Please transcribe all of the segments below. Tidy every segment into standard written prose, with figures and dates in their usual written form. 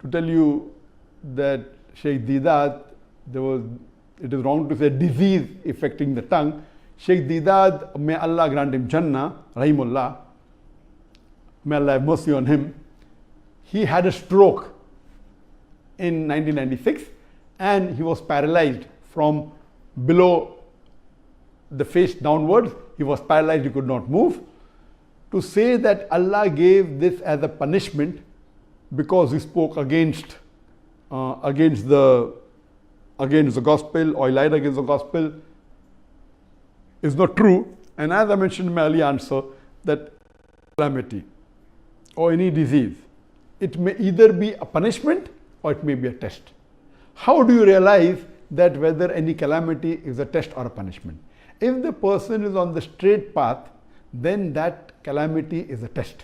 to tell you that Sheikh Deedat, it is wrong to say disease affecting the tongue. Sheikh Deedat, may Allah grant him Jannah, Rahimullah, may Allah have mercy on him. He had a stroke in 1996 and he was paralyzed from below the face downwards. He was paralyzed, he could not move. To say that Allah gave this as a punishment because he spoke against the gospel or he lied against the gospel is not true. And as I mentioned in my earlier answer, that calamity or any disease, it may either be a punishment or it may be a test. How do you realize that whether any calamity is a test or a punishment? If the person is on the straight path, then that calamity is a test.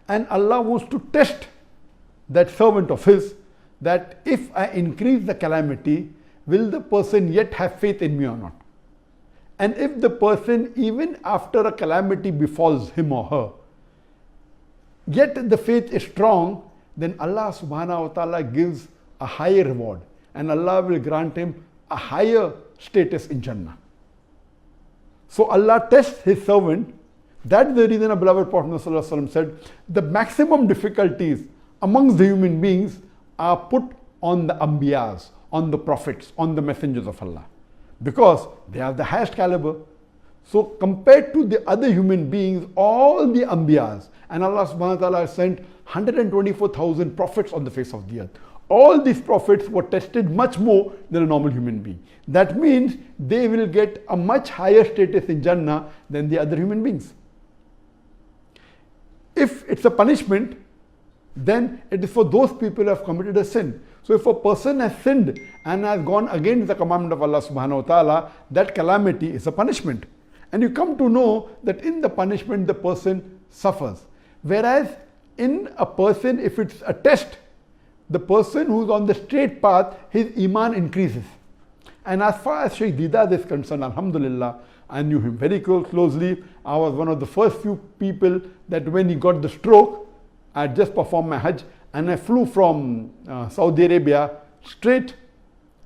And Allah wants to test that servant of his, that if I increase the calamity, will the person yet have faith in me or not? And if the person, even after a calamity befalls him or her, yet the faith is strong, then Allah subhanahu wa ta'ala gives a higher reward and Allah will grant him a higher status in Jannah. So Allah tests his servant. That's the reason our beloved Prophet ﷺ said, the maximum difficulties amongst the human beings are put on the Anbiyas, on the prophets, on the messengers of Allah, because they have the highest caliber. So compared to the other human beings, all the Anbiyas, and Allah subhanahu wa ta'ala has sent 124,000 prophets on the face of the earth. All these prophets were tested much more than a normal human being. That means they will get a much higher status in Jannah than the other human beings. If it's a punishment, then it is for those people who have committed a sin. So if a person has sinned and has gone against the commandment of Allah subhanahu wa ta'ala, that calamity is a punishment. And you come to know that in the punishment the person suffers. Whereas in a person, if it's a test, the person who's on the straight path, his iman increases. And as far as Sheikh Deedat is concerned, alhamdulillah, I knew him very closely. I was one of the first few people that when he got the stroke, I had just performed my Hajj and I flew from Saudi Arabia straight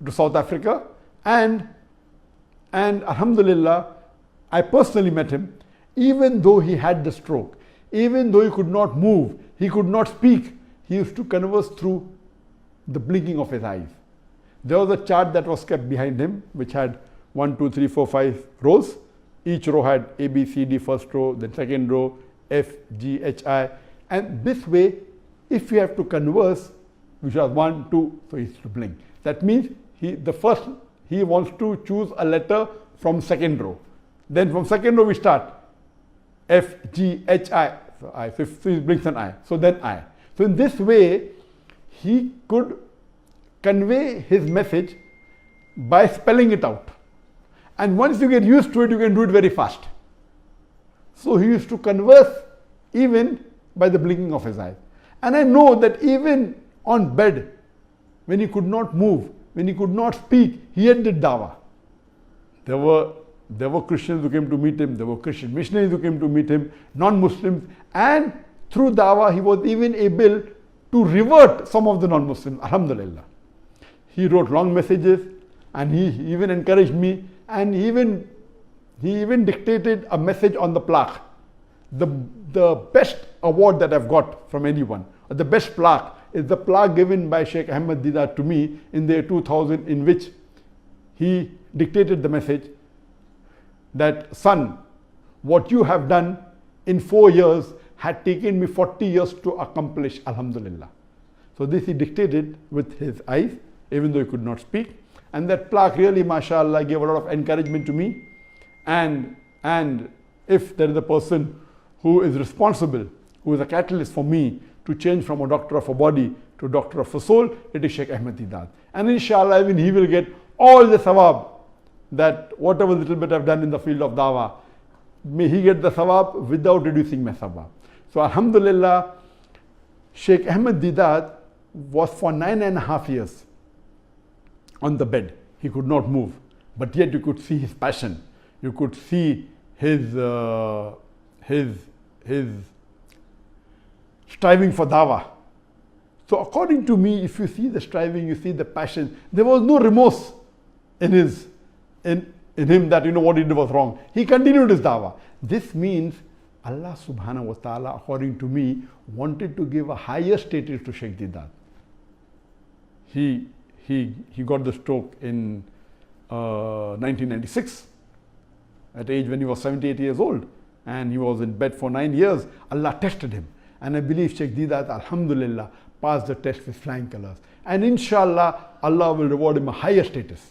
to South Africa, and alhamdulillah, I personally met him. Even though he had the stroke, even though he could not move, he could not speak, he used to converse through the blinking of his eyes. There was a chart that was kept behind him, which had 1, 2, 3, 4, 5 rows. Each row had A, B, C, D, first row, then second row, F, G, H, I. And this way, if you have to converse, which was 1, 2, so he used to blink. That means he wants to choose a letter from second row. Then from second row we start. F, G, H, I. So I. So he blinks an I. So then I. So in this way, he could convey his message by spelling it out. And once you get used to it, you can do it very fast. So he used to converse even by the blinking of his eyes. And I know that even on bed, when he could not move, when he could not speak, he had did dawah. There were Christians who came to meet him, there were Christian missionaries who came to meet him, non-Muslims, and through dawah he was even able to revert some of the non-Muslims, alhamdulillah. He wrote long messages and he even encouraged me, and he even dictated a message on the plaque. The best award that I've got from anyone, or the best plaque, is the plaque given by Sheikh Ahmed Deedat to me in the year 2000, in which he dictated the message that, son, what you have done in 4 years had taken me 40 years to accomplish, alhamdulillah. So this he dictated with his eyes, even though he could not speak. And that plaque really, mashallah, gave a lot of encouragement to me. And if there is a person who is responsible, who is a catalyst for me to change from a doctor of a body to a doctor of a soul, it is Sheikh Ahmed Deedat. And inshallah, even he will get all the sawab, that whatever little bit I've done in the field of dawah, may he get the sawab without reducing my sawab. So alhamdulillah, Sheikh Ahmed Deedat was for 9.5 years on the bed. He could not move, but yet you could see his passion. You could see his striving for dawah. So according to me, if you see the striving, you see the passion, there was no remorse in him that what he did was wrong. He continued his dawah. This means Allah subhanahu wa ta'ala, according to me, wanted to give a higher status to Sheikh Deedat. He got the stroke in 1996 at age when he was 78 years old, and he was in bed for 9 years. Allah tested him, and I believe Sheikh Deedat, alhamdulillah, passed the test with flying colors, and inshallah Allah will reward him a higher status.